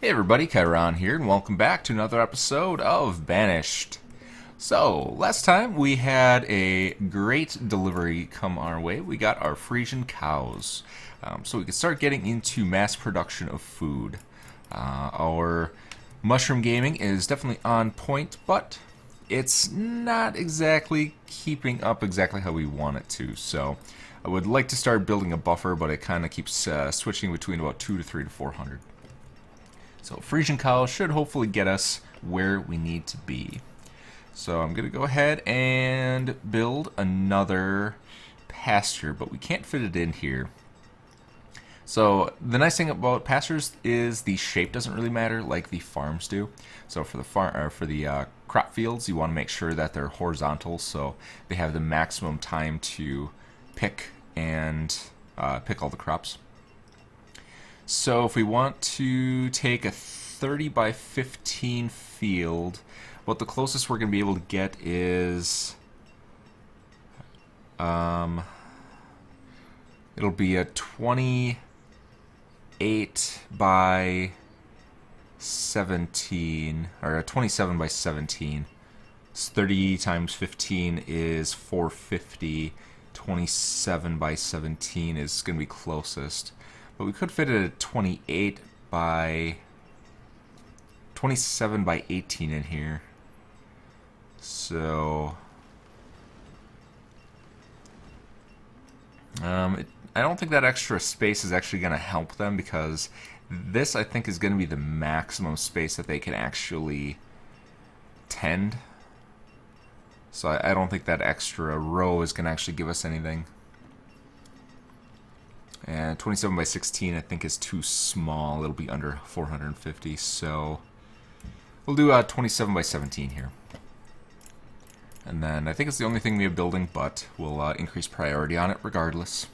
Hey everybody, Chiron here, and welcome back to another episode of Banished. So, last time we had a great delivery come our way. We got our Frisian cows. So we could start getting into mass production of food. Our mushroom gaming is definitely on point, but it's not exactly keeping up exactly how we want it to. So, I would like to start building a buffer, but it kind of keeps switching between about 2 to 3 to 400. So Frisian cows should hopefully get us where we need to be. So I'm going to go ahead and build another pasture, but we can't fit it in here. So the nice thing about pastures is the shape doesn't really matter like the farms do. So for the crop fields, you want to make sure that they're horizontal, so they have the maximum time to pick and pick all the crops. So if we want to take a 30 by 15 field, what the closest we're going to be able to get is it'll be a 28 by 17 or a 27 by 17. So 30 times 15 is 450. 27 by 17 is going to be closest. But we could fit it at 28 by 27 by 18 in here. So I don't think that extra space is actually going to help them, because this, I think, is going to be the maximum space that they can actually tend. So I don't think that extra row is going to actually give us anything. And 27 by 16 I think is too small. It'll be under 450, so we'll do 27 by 17 here. And then I think it's the only thing we have building, but we'll increase priority on it regardless.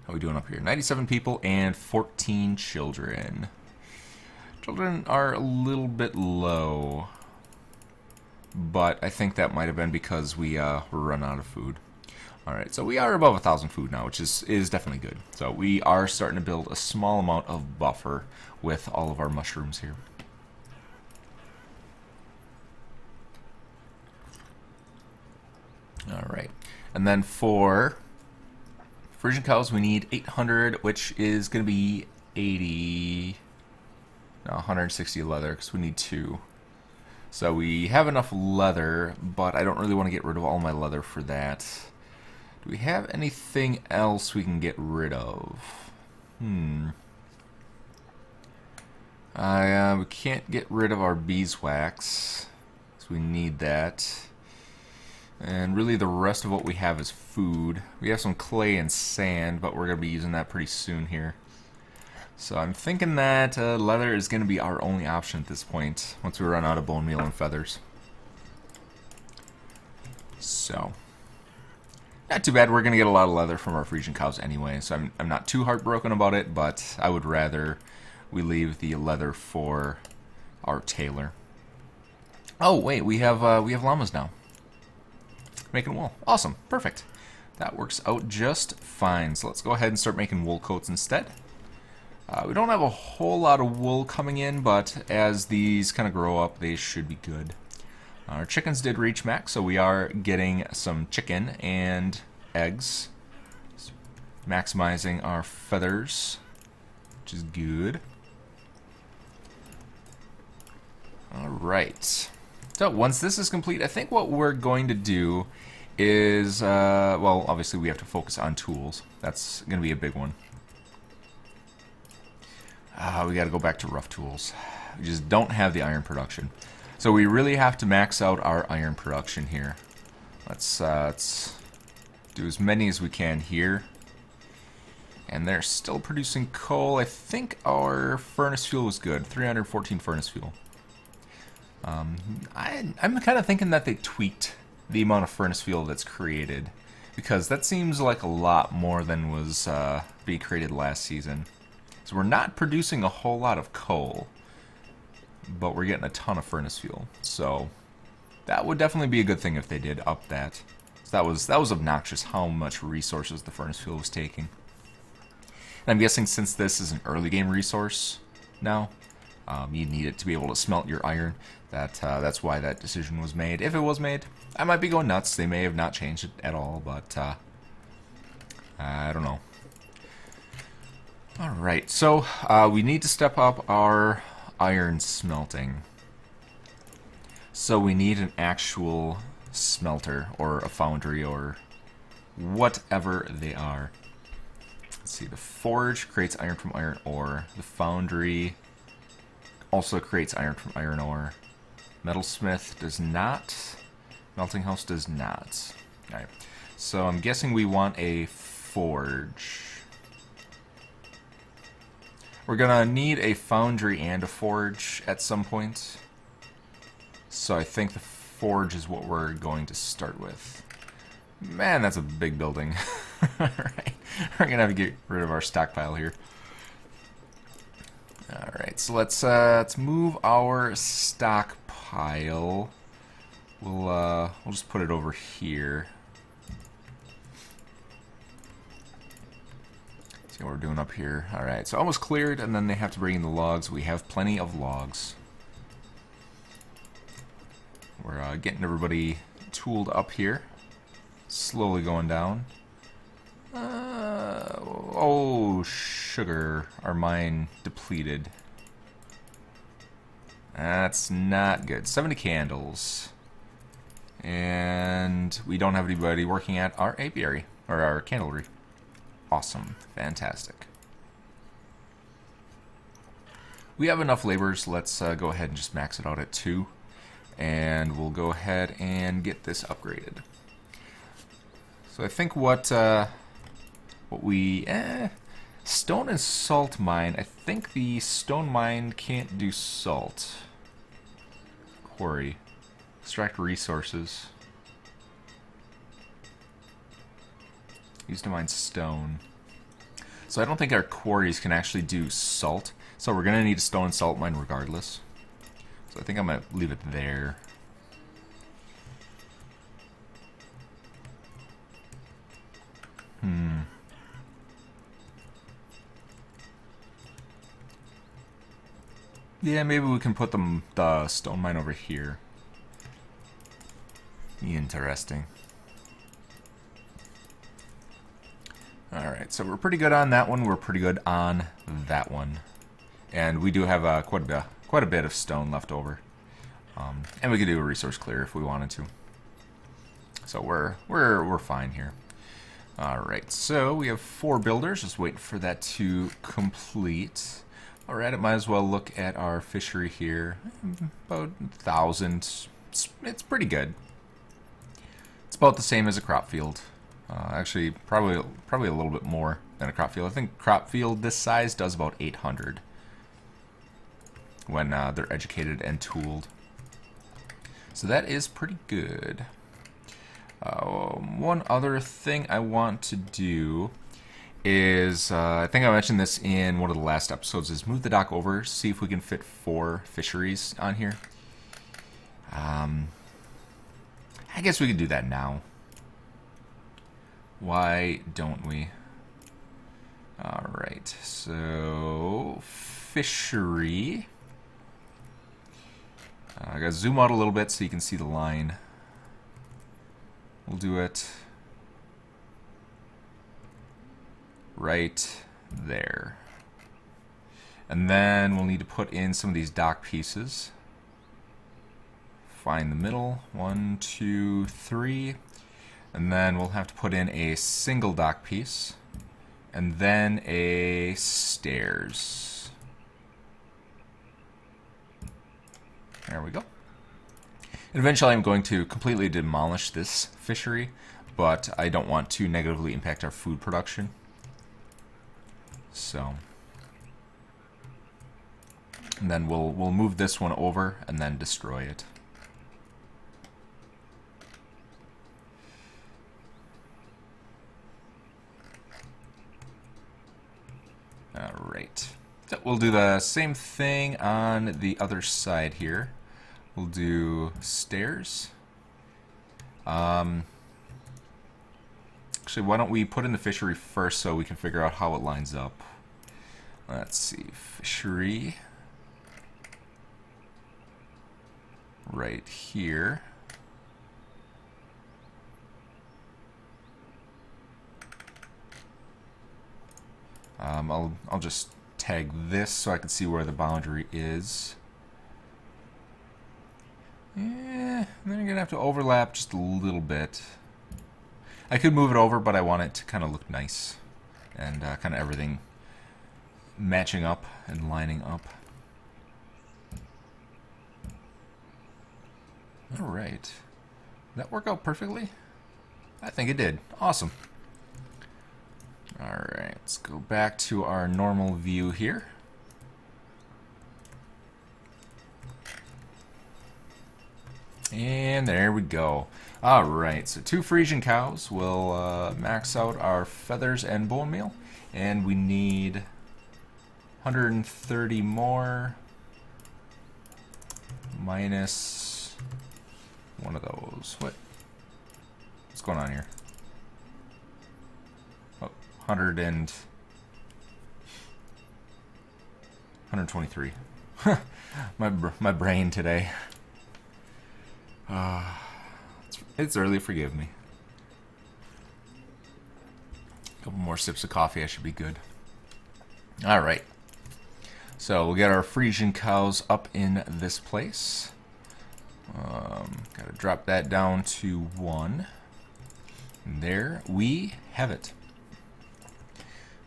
How are we doing up here? 97 people and 14 children. Children are a little bit low, but I think that might have been because we run out of food. Alright, so we are above 1,000 food now, which is definitely good. So we are starting to build a small amount of buffer with all of our mushrooms here. Alright, and then for Frisian cows we need 800, which is going to be 160 leather, because we need 2. So we have enough leather, but I don't really want to get rid of all my leather for that. Do we have anything else we can get rid of? We can't get rid of our beeswax, so we need that. And really the rest of what we have is food. We have some clay and sand, but we're going to be using that pretty soon here. So I'm thinking that leather is going to be our only option at this point, once we run out of bone meal and feathers. So not too bad. We're going to get a lot of leather from our Frisian cows anyway, so I'm not too heartbroken about it, but I would rather we leave the leather for our tailor. Oh, wait, we have llamas now. Making wool. Awesome. Perfect. That works out just fine. So let's go ahead and start making wool coats instead. We don't have a whole lot of wool coming in, but as these kind of grow up, they should be good. Our chickens did reach max, so we are getting some chicken and eggs. Maximizing our feathers, which is good. Alright. So once this is complete, I think what we're going to do is, well, obviously we have to focus on tools. That's going to be a big one. We got to go back to rough tools. We just don't have the iron production. So we really have to max out our iron production here. Let's do as many as we can here. And they're still producing coal. I think our furnace fuel was good. 314 furnace fuel. I'm kind of thinking that they tweaked the amount of furnace fuel that's created, because that seems like a lot more than was being created last season. So we're not producing a whole lot of coal, but we're getting a ton of furnace fuel. So that would definitely be a good thing if they did up that. So that was obnoxious how much resources the furnace fuel was taking. And I'm guessing since this is an early game resource, now. You need it to be able to smelt your iron. That's why that decision was made. If it was made, I might be going nuts. They may have not changed it at all, but I don't know. Alright, so we need to step up our iron smelting. So we need an actual smelter or a foundry or whatever they are. Let's see, the forge creates iron from iron ore. The foundry also creates iron from iron ore. Metalsmith does not. Melting house does not. Alright, so I'm guessing we want a forge. We're gonna need a foundry and a forge at some point. So I think the forge is what we're going to start with. Man, that's a big building. Alright, we're gonna have to get rid of our stockpile here. Alright, so let's move our stockpile. We'll just put it over here. See what we're doing up here. Alright, so almost cleared, and then they have to bring in the logs. We have plenty of logs. We're getting everybody tooled up here. Slowly going down. Oh, sugar. Our mine depleted. That's not good. 70 candles. And we don't have anybody working at our apiary, or our candlery. Awesome. Fantastic. We have enough laborers. Let's go ahead and just max it out at 2. And we'll go ahead and get this upgraded. So I think what we... stone and salt mine. I think the stone mine can't do salt. Quarry. Extract resources. Used to mine stone. So I don't think our quarries can actually do salt. So we're going to need a stone and salt mine regardless. So I think I'm going to leave it there. Yeah, maybe we can put the stone mine over here. Interesting. Alright, so we're pretty good on that one. We're pretty good on that one. And we do have quite a bit of stone left over. And we could do a resource clear if we wanted to. So we're fine here. Alright, so we have 4 builders. Just waiting for that to complete. Alright, I might as well look at our fishery here. About 1,000. It's pretty good. It's about the same as a crop field. Actually, probably a little bit more than a crop field. I think crop field this size does about 800 when they're educated and tooled. So that is pretty good. One other thing I want to do is, I think I mentioned this in one of the last episodes, is move the dock over, see if we can fit 4 fisheries on here. I guess we could do that now. Why don't we? Alright, so fishery. I gotta zoom out a little bit so you can see the line. We'll do it right there. And then we'll need to put in some of these dock pieces. Find the middle. 1, 2, 3. And then we'll have to put in a single dock piece. And then a stairs. There we go. And eventually I'm going to completely demolish this fishery, but I don't want to negatively impact our food production. So, and then we'll move this one over and then destroy it. Alright. So we'll do the same thing on the other side here. We'll do stairs. Actually, why don't we put in the fishery first so we can figure out how it lines up. Let's see. Fishery. right here. I'll just tag this so I can see where the boundary is. Yeah, then you're gonna have to overlap just a little bit. I could move it over, but I want it to kind of look nice and kind of everything matching up and lining up. All right, did that work out perfectly? I think it did. Awesome. All right, let's go back to our normal view here. And there we go. All right, so 2 Frisian cows will max out our feathers and bone meal, and we need 130 more minus one of those. What's going on here? Oh, 123. my brain today. It's early, forgive me. A couple more sips of coffee, I should be good. Alright. So we'll get our Frisian cows up in this place. Gotta drop that down to 1. And there we have it.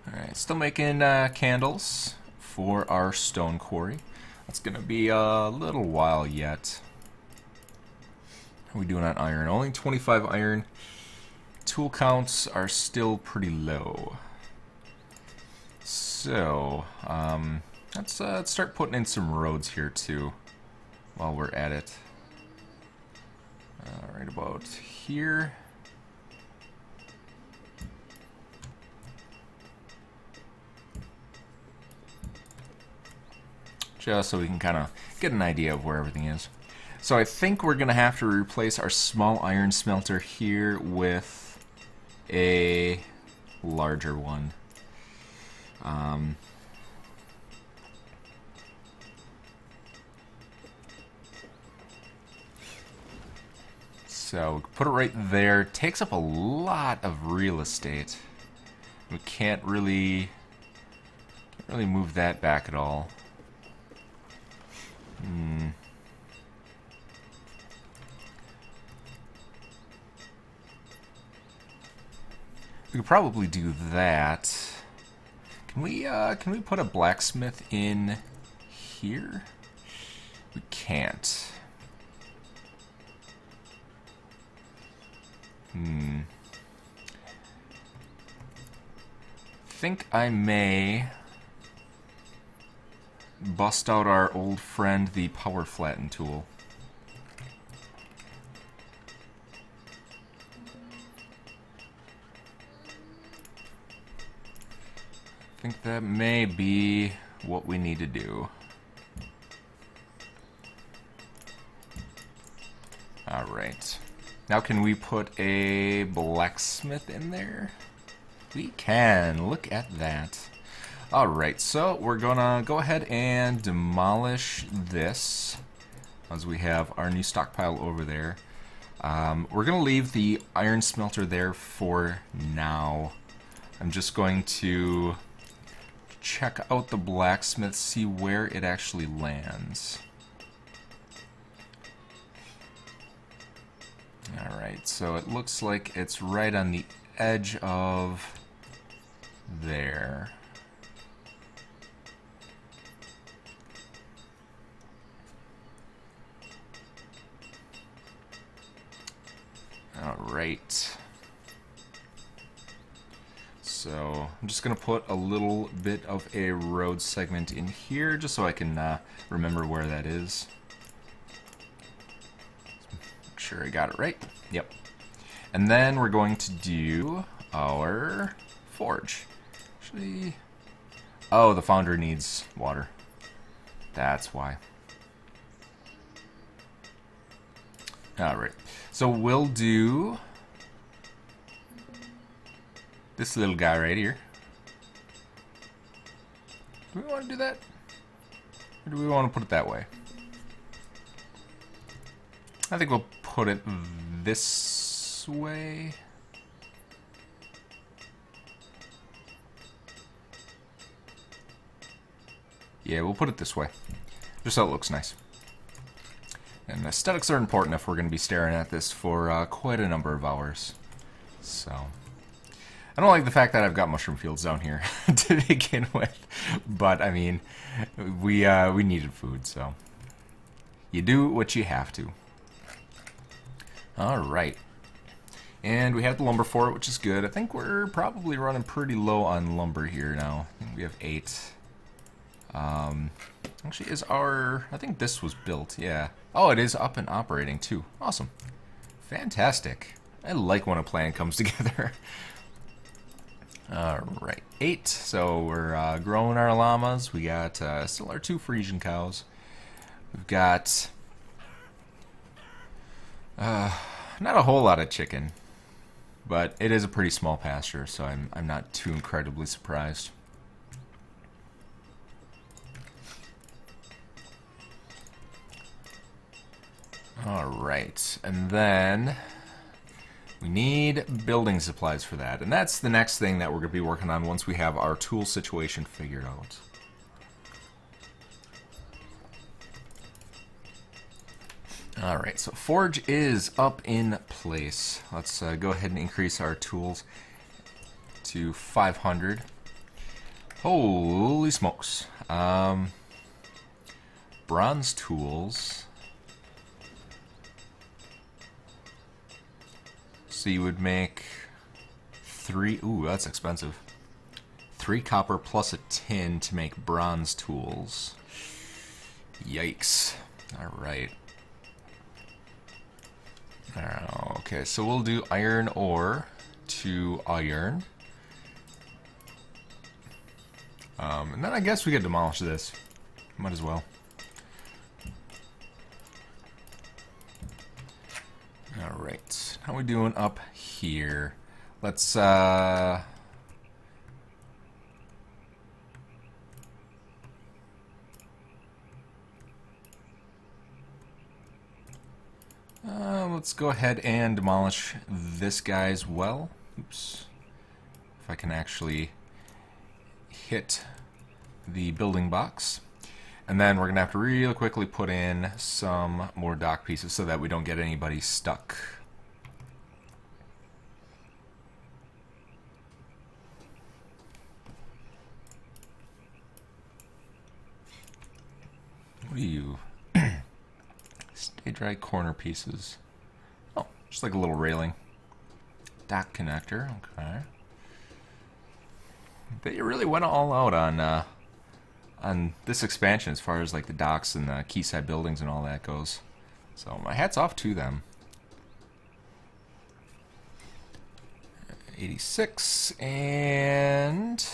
Alright, still making candles for our stone quarry. That's gonna be a little while yet. How are we doing on iron? Only 25 iron. Tool counts are still pretty low. So, let's start putting in some roads here too while we're at it. Right about here. Just so we can kind of get an idea of where everything is. So I think we're going to have to replace our small iron smelter here with a larger one. So we put it right there. It takes up a lot of real estate. We can't really move that back at all. We could probably do that. Can we put a blacksmith in here? We can't. Think I may bust out our old friend, the power flatten tool. I think that may be what we need to do. Alright. Now can we put a blacksmith in there? We can. Look at that. Alright, so we're gonna go ahead and demolish this as we have our new stockpile over there. We're gonna leave the iron smelter there for now. I'm just going to check out the blacksmith, see where it actually lands. Alright, so it looks like it's right on the edge of there. Alright. So I'm just going to put a little bit of a road segment in here just so I can remember where that is. Make sure I got it right. Yep. And then we're going to do our forge. Actually, oh, the foundry needs water. That's why. Alright. So we'll do this little guy right here. Do we want to do that? Or do we want to put it that way? I think we'll put it this way. Yeah, we'll put it this way, just so it looks nice. And aesthetics are important if we're going to be staring at this for quite a number of hours. So, I don't like the fact that I've got mushroom fields down here to begin with, but I mean, we needed food, so you do what you have to. All right, and we have the lumber for it, which is good. I think we're probably running pretty low on lumber here now. I think we have 8. Actually, I think this was built, yeah. Oh, it is up and operating too. Awesome. Fantastic. I like when a plan comes together. Alright, 8. So we're growing our llamas. We got still our 2 Frisian cows. We've got not a whole lot of chicken, but it is a pretty small pasture, so I'm not too incredibly surprised. Alright, and then we need building supplies for that. And that's the next thing that we're going to be working on once we have our tool situation figured out. Alright, so forge is up in place. Let's go ahead and increase our tools to 500. Holy smokes. Bronze tools. So you would make 3... Ooh, that's expensive. 3 copper plus a tin to make bronze tools. Yikes. Alright. Okay, so we'll do iron ore to iron. And then I guess we could demolish this. Might as well. Alright, how are we doing up here? Let's, let's go ahead and demolish this guy as well. Oops. If I can actually hit the building box. And then we're going to have to really quickly put in some more dock pieces so that we don't get anybody stuck. What are you? Stay dry corner pieces. Oh, just like a little railing. Dock connector, okay. They really went all out on this expansion as far as like the docks and the quayside buildings and all that goes. So my hat's off to them. 86 and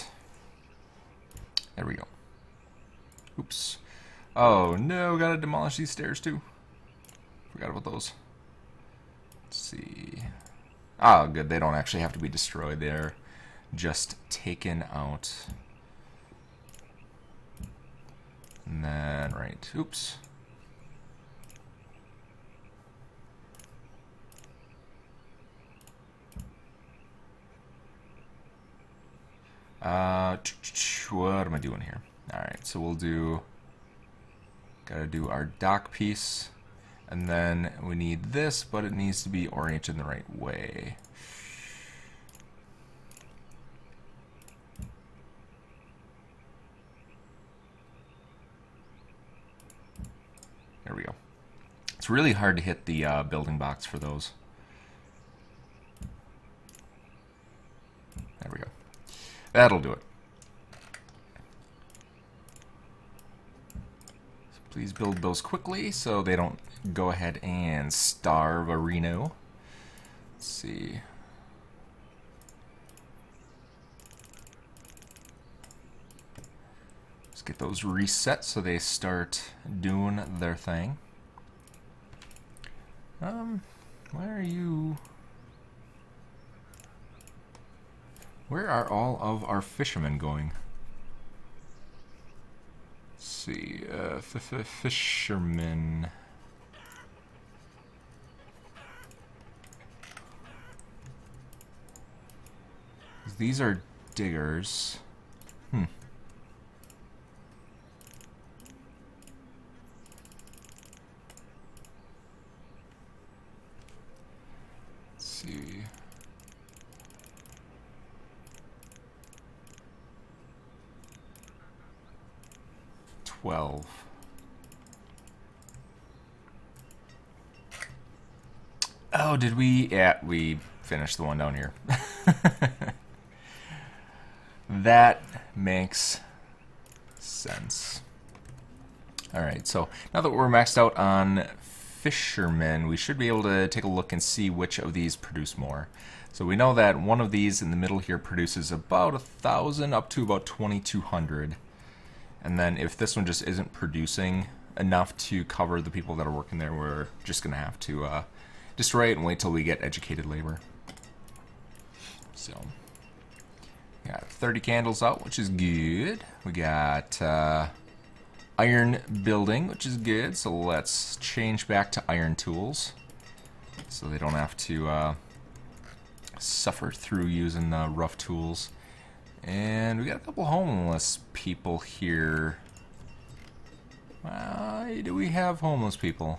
there we go. Oops. Oh no, gotta demolish these stairs too. Forgot about those. Let's see. Oh good, they don't actually have to be destroyed. They're just taken out. And then, right, oops. What am I doing here? Alright, so we'll do, gotta do our dock piece, and then we need this, but it needs to be oriented in the right way. There we go. It's really hard to hit the building box for those. There we go. That'll do it. So please build those quickly so they don't go ahead and starve a Reno. Let's see. Let's get those reset so they start doing their thing. Where are you? Where are all of our fishermen going? Let's see, fishermen. these are diggers. Hmm. Let's see. $12. Oh, did we? Yeah, we finished the one down here. That makes sense. Alright, so now that we're maxed out on fishermen, we should be able to take a look and see which of these produce more. So we know that one of these in the middle here produces about 1,000 up to about 2,200. And then if this one just isn't producing enough to cover the people that are working there, we're just going to have to destroy it and wait till we get educated labor. So, we got 30 candles out, which is good. We got iron building, which is good. So let's change back to iron tools, so they don't have to suffer through using rough tools. And we got a couple homeless people here. Why do we have homeless people?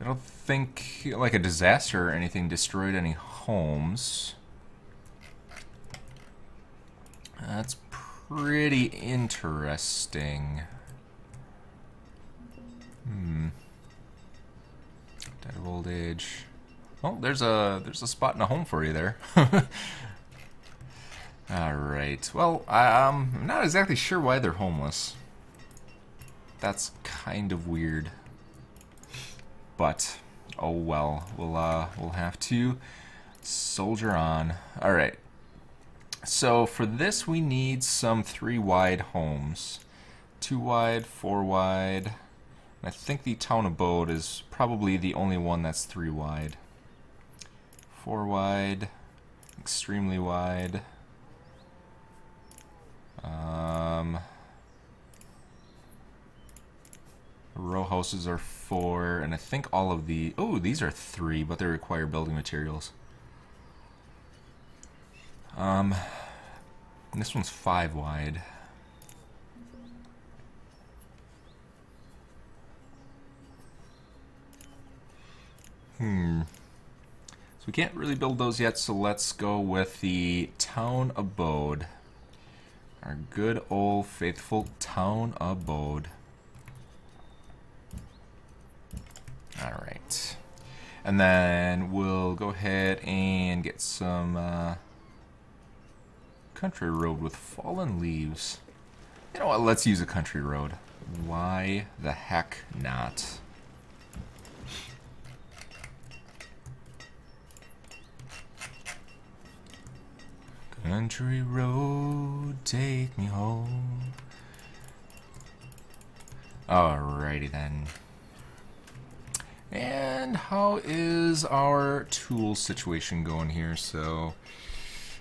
I don't think like a disaster or anything destroyed any homes. That's pretty interesting. Dead of old age. Oh, there's a spot in a home for you there. All right. Well, I'm not exactly sure why they're homeless. That's kind of weird. But oh well. We'll have to soldier on. All right. So for this, we need some 3 wide homes. 2 wide, 4 wide. I think the town abode is probably the only one that's 3 wide. 4 wide, extremely wide. Row houses are 4, and I think all of the... Oh, these are 3, but they require building materials. This one's 5 wide. So we can't really build those yet, so let's go with the town abode. Our good old faithful town abode. Alright. And then we'll go ahead and get some country road with fallen leaves. You know what, let's use a country road. Why the heck not? Country road, take me home. Alrighty then. And how is our tool situation going here? So,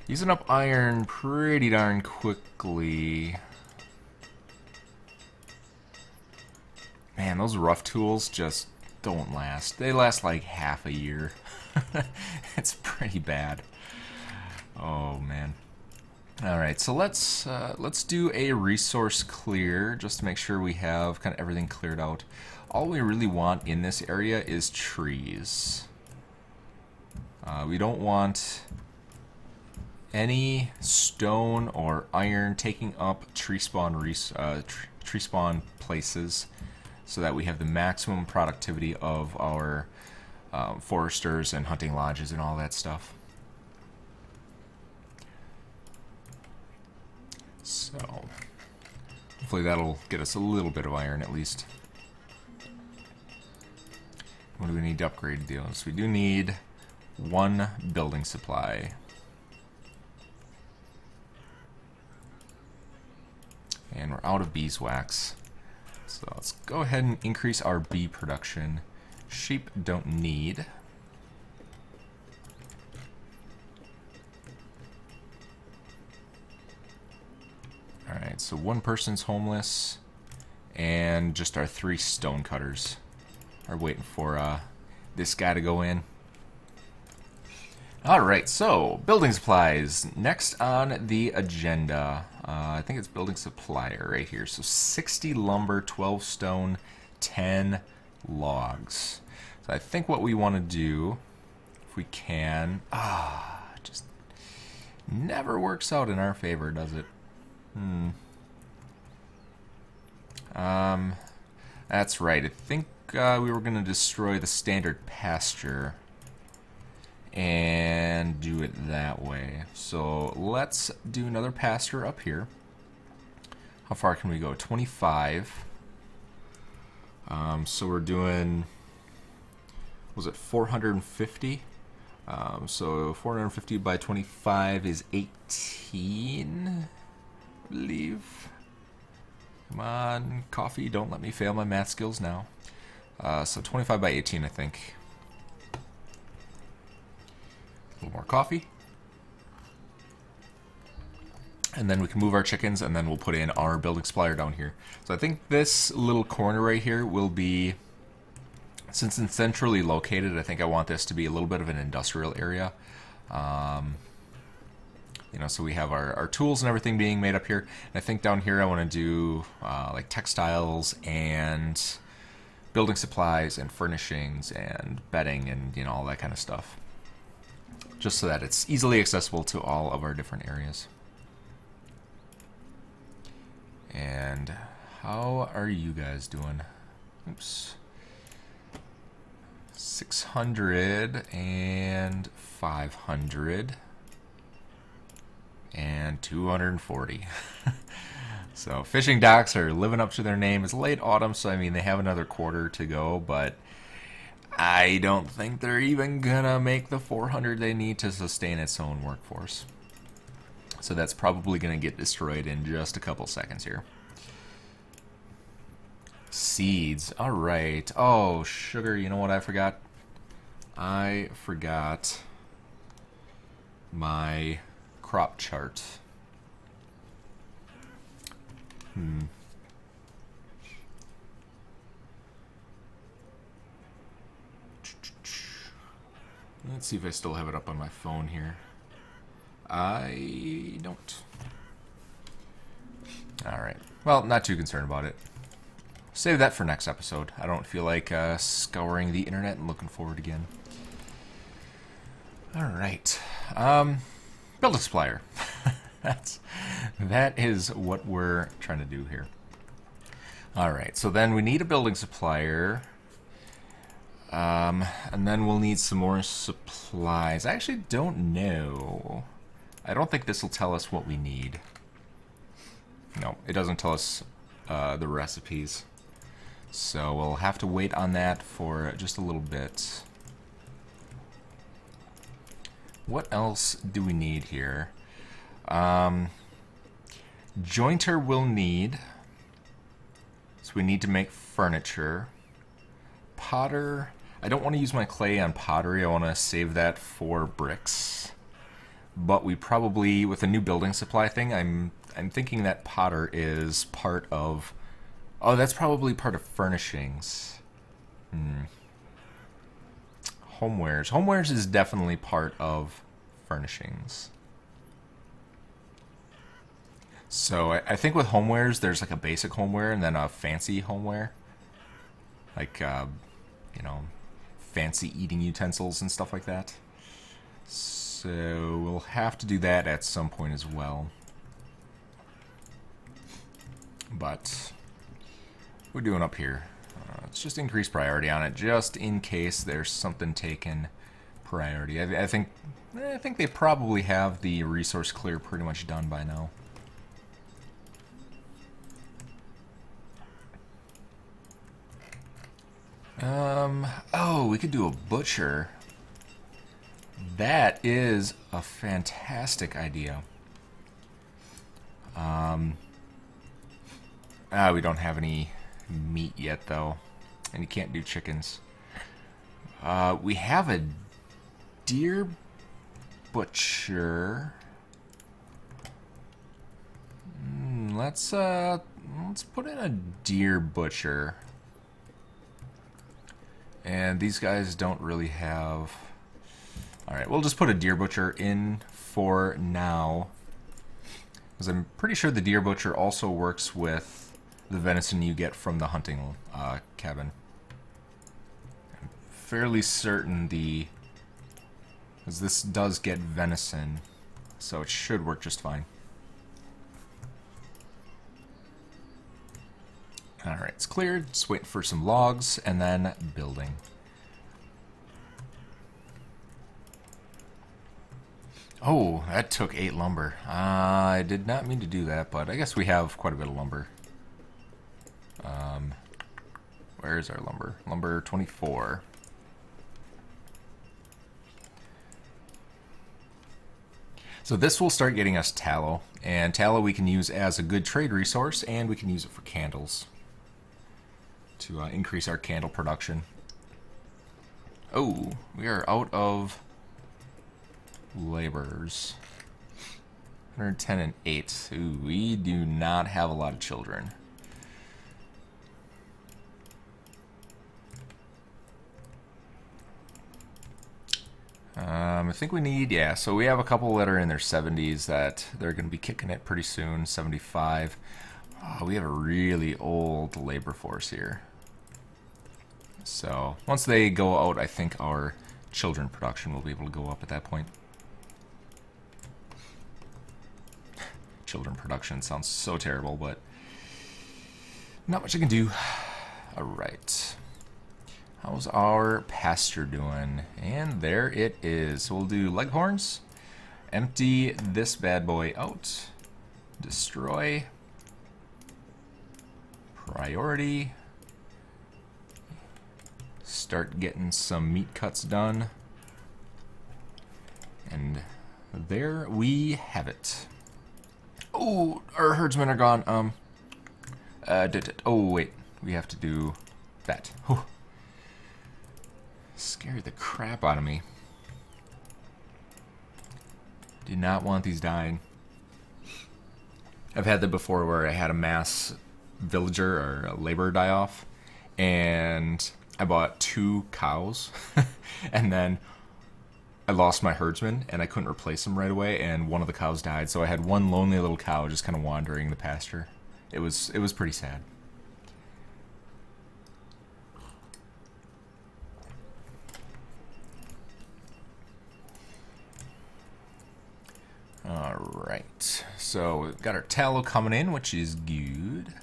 using up iron pretty darn quickly. Man, those rough tools just don't last. They last like half a year. It's pretty bad. Oh man. Alright, so let's do a resource clear just to make sure we have kind of everything cleared out. All we really want in this area is trees. We don't want any stone or iron taking up tree spawn places, so that we have the maximum productivity of our foresters and hunting lodges and all that stuff. So, hopefully that'll get us a little bit of iron at least. What do we need to upgrade those? We do need 1 building supply. And we're out of beeswax. So let's go ahead and increase our bee production. Sheep don't need. Alright, So one person's homeless, and just our 3 stonecutters are waiting for this guy to go in. Alright, so building supplies. Next on the agenda, I think it's building supplier right here. So 60 lumber, 12 stone, 10 logs. So I think what we want to do, if we can, just never works out in our favor, does it? That's right. I think we were going to destroy the standard pasture and do it that way. So let's do another pasture up here. How far can we go? 25. So we're doing, was it 450? So 450 by 25 is 18, I believe. Come on, coffee, don't let me fail my math skills now. So 25 by 18, I think. A little more coffee. And then we can move our chickens, and then we'll put in our building supplier down here. So I think this little corner right here will be, since it's centrally located, I think I want this to be a little bit of an industrial area. You know, so we have our tools and everything being made up here. And I think down here I want to do like textiles and building supplies and furnishings and bedding and, you know, all that kind of stuff. Just so that it's easily accessible to all of our different areas. And how are you guys doing? Oops. 600 and 500 and 240. So fishing docks are living up to their name. It's late autumn, so I mean they have another quarter to go, but I don't think they're even gonna make the 400 they need to sustain its own workforce. So that's probably gonna get destroyed in just a couple seconds here. Seeds. Alright. Oh, sugar. You know what I forgot? I forgot my crop chart. Let's see if I still have it up on my phone here. I don't. Alright. Well, not too concerned about it. Save that for next episode. I don't feel like scouring the internet and looking forward again. Alright. Building supplier. That is what we're trying to do here. Alright, so then we need a building supplier. And then we'll need some more supplies. I actually don't know. I don't think this will tell us what we need. No, it doesn't tell us the recipes. So we'll have to wait on that for just a little bit. What else do we need here? Jointer we'll need. So we need to make furniture. Potter. I don't want to use my clay on pottery. I want to save that for bricks. But we probably, with a new building supply thing, I'm thinking that potter is part of... Oh, that's probably part of furnishings. Homewares. Homewares is definitely part of furnishings. So I think with homewares, there's like a basic homeware and then a fancy homeware. Like, you know, fancy eating utensils and stuff like that. So we'll have to do that at some point as well. But what are we doing up here? Let's just increase priority on it, just in case there's something taken priority. I think they probably have the resource clear pretty much done by now. Oh, we could do a butcher. That is a fantastic idea. We don't have any meat yet, though. And you can't do chickens. We have a deer butcher. let's put in a deer butcher. And these guys don't really have... Alright, we'll just put a deer butcher in for now. Because I'm pretty sure the deer butcher also works with the venison you get from the hunting cabin. I'm fairly certain because this does get venison, so it should work just fine. Alright, it's cleared. Just waiting for some logs and then building. Oh, that took 8 lumber. I did not mean to do that, but I guess we have quite a bit of lumber. Where's our lumber? Lumber 24. So this will start getting us tallow, and tallow we can use as a good trade resource, and we can use it for candles to increase our candle production. Oh, we are out of laborers. 110 and 8. Ooh, we do not have a lot of children. I think we need, yeah, so we have a couple that are in their 70s that they're going to be kicking it pretty soon, 75. Oh, we have a really old labor force here. So once they go out, I think our children production will be able to go up at that point. Children production sounds so terrible, but not much I can do. Alright. How's our pasture doing? And there it is. So we'll do leghorns. Empty this bad boy out. Destroy. Priority. Start getting some meat cuts done. And there we have it. Oh, our herdsmen are gone. Oh, wait. We have to do that. Whew. Scared the crap out of me. Do not want these dying. I've had that before where I had a mass villager or a laborer die off, and I bought 2 cows, and then I lost my herdsman, and I couldn't replace him right away, and one of the cows died, so I had one lonely little cow just kind of wandering the pasture. It was pretty sad. Alright, so we've got our tallow coming in, which is good.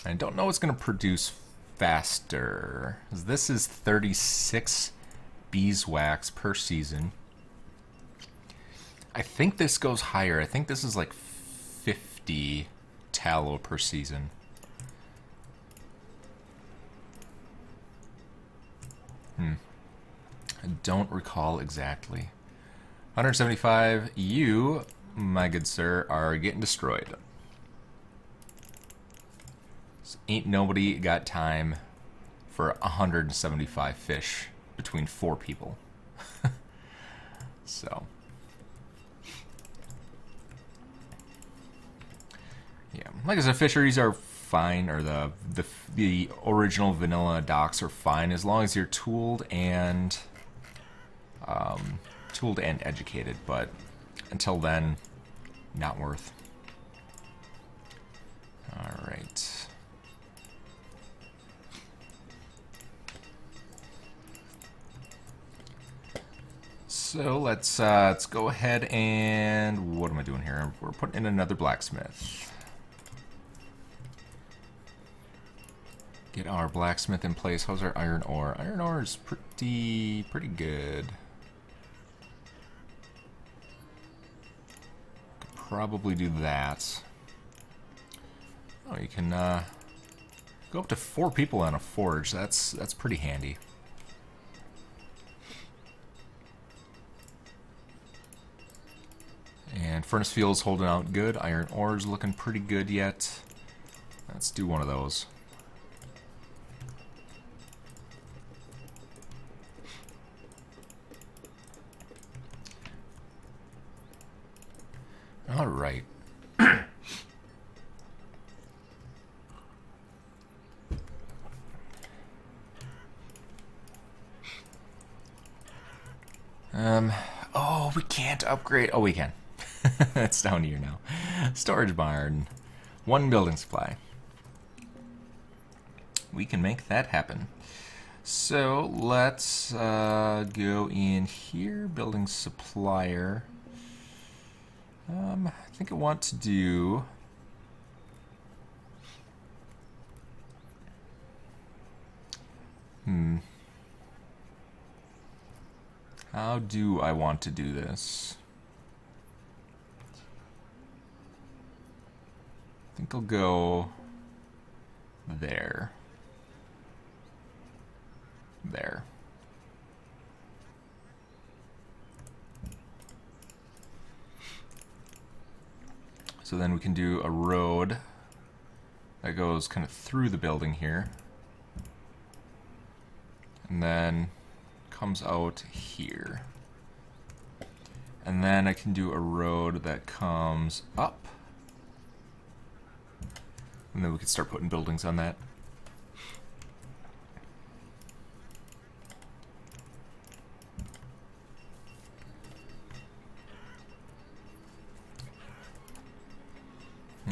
I don't know what's going to produce faster. This is 36 beeswax per season. I think this goes higher. I think this is like 50 tallow per season. I don't recall exactly. 175, you, my good sir, are getting destroyed. So ain't nobody got time for 175 fish between 4 people. So. Yeah, like I said, fisheries are fine, or the original vanilla docks are fine as long as you're tooled and educated, but until then, not worth. All right. So let's go ahead and what am I doing here? We're putting in another blacksmith. Get our blacksmith in place. How's our iron ore? Iron ore is pretty good. Could probably do that. Oh, you can go up to 4 people on a forge. That's pretty handy. And furnace fuel's holding out good. Iron ore's looking pretty good yet. Let's do one of those. All right. Oh, we can't upgrade. Oh, we can. It's down here now. Storage barn. 1 building supply. We can make that happen. So let's go in here. Building supplier. I think I want to do. How do I want to do this? I think I'll go there. There. So then we can do a road that goes kind of through the building here. And then comes out here. And then I can do a road that comes up. And then we can start putting buildings on that.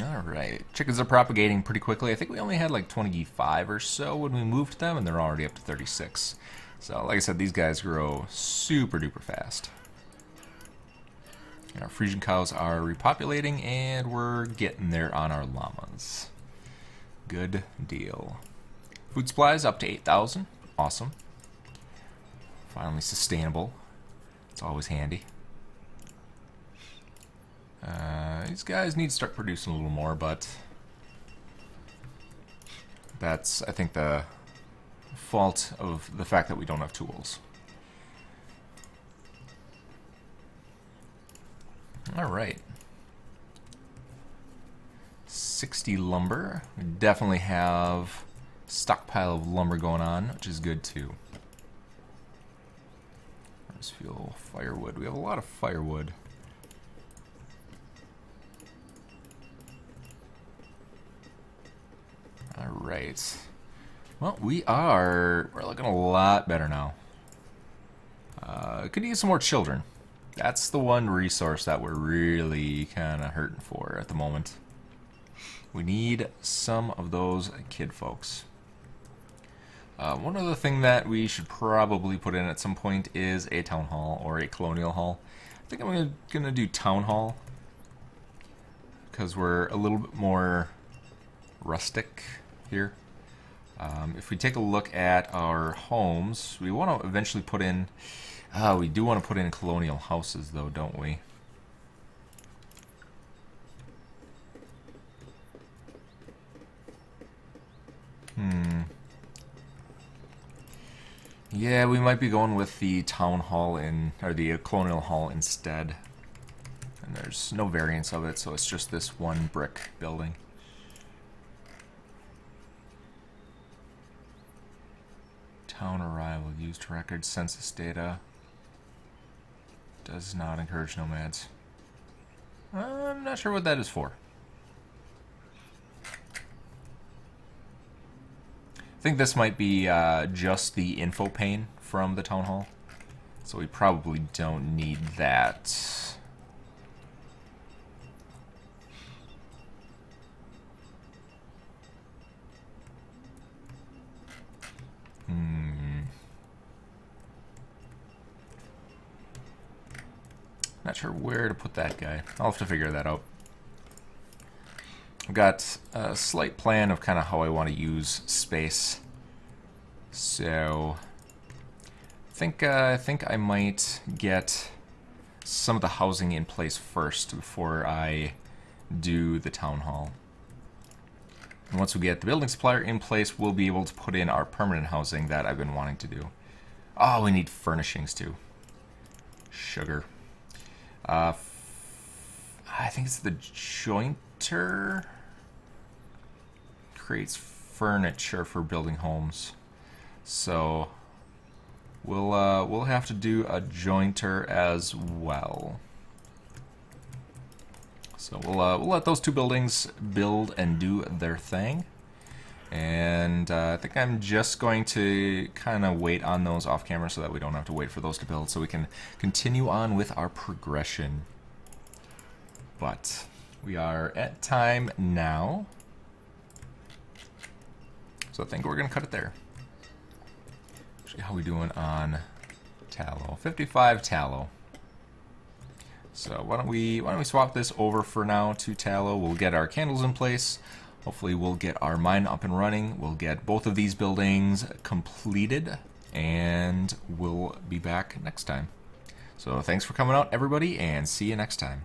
Alright, chickens are propagating pretty quickly. I think we only had like 25 or so when we moved them, and they're already up to 36. So, like I said, these guys grow super duper fast. And our Frisian cows are repopulating, and we're getting there on our llamas. Good deal. Food supplies up to 8,000. Awesome. Finally sustainable. It's always handy. These guys need to start producing a little more, but that's, I think, the fault of the fact that we don't have tools. Alright. 60 lumber. We definitely have a stockpile of lumber going on, which is good too. Let's fuel firewood. We have a lot of firewood. Alright. Well, we're looking a lot better now. Could use some more children. That's the one resource that we're really kind of hurting for at the moment. We need some of those kid folks. One other thing that we should probably put in at some point is a town hall or a colonial hall. I think I'm gonna do town hall because we're a little bit more rustic here. If we take a look at our homes, we want to eventually put in. We do want to put in colonial houses, though, don't we? Yeah, we might be going with the town hall or the colonial hall instead. And there's no variance of it, so it's just this one brick building. Town arrival, used record, census data. Does not encourage nomads. I'm not sure what that is for. I think this might be just the info pane from the town hall. So we probably don't need that. Not sure where to put that guy. I'll have to figure that out. I've got a slight plan of kind of how I want to use space. So I think I might get some of the housing in place first before I do the town hall. And once we get the building supplier in place, we'll be able to put in our permanent housing that I've been wanting to do. Oh, we need furnishings too. Sugar. I think it's the jointer. Creates furniture for building homes. So we'll have to do a jointer as well. So we'll let those two buildings build and do their thing. And I think I'm just going to kind of wait on those off camera so that we don't have to wait for those to build, so we can continue on with our progression. But we are at time now, so I think we're going to cut it there. Actually, how are we doing on tallow? 55 tallow. So why don't we swap this over for now to tallow. We'll get our candles in place. Hopefully we'll get our mine up and running. We'll get both of these buildings completed, and we'll be back next time. So thanks for coming out, everybody, and see you next time.